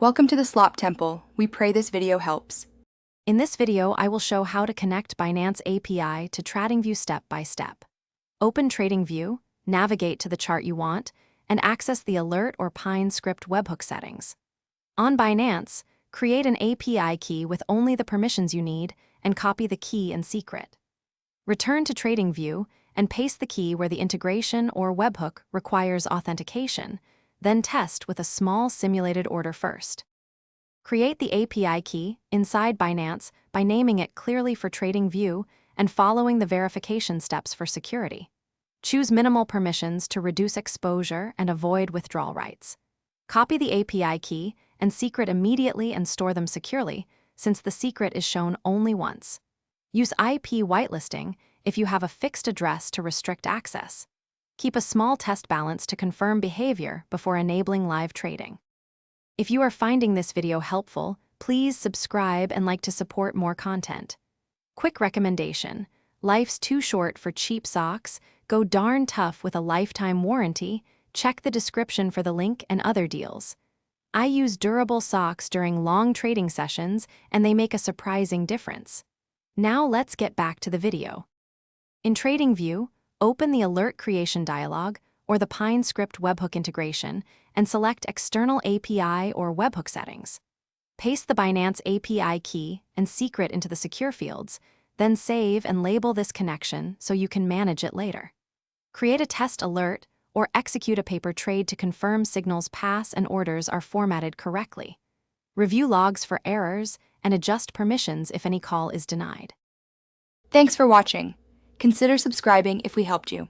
Welcome to the Slop Temple. We pray this video helps. In this video, I will show how to connect Binance API to TradingView step by step. Open TradingView, navigate to the chart you want, and access the alert or Pine script webhook settings. On Binance, create an API key with only the permissions you need and copy the key and secret. Return to TradingView and paste the key where the integration or webhook requires authentication, then test with a small simulated order first. Create the API key inside Binance by naming it clearly for TradingView and following the verification steps for security. Choose minimal permissions to reduce exposure and avoid withdrawal rights. Copy the API key and secret immediately and store them securely, since the secret is shown only once. Use IP whitelisting if you have a fixed address to restrict access. Keep a small test balance to confirm behavior before enabling live trading. If you are finding this video helpful, please subscribe and like to support more content. Quick recommendation: life's too short for cheap socks. Go darn tough with a lifetime warranty. Check the description for the link and other deals. I use durable socks during long trading sessions, and they make a surprising difference. Now let's get back to the video. In TradingView, open the Alert Creation dialog or the Pine script webhook integration and select External API or Webhook settings. Paste the Binance API key and secret into the secure fields, then save and label this connection so you can manage it later. Create a test alert or execute a paper trade to confirm signals pass and orders are formatted correctly. Review logs for errors and adjust permissions if any call is denied. Thanks for watching. Consider subscribing if we helped you.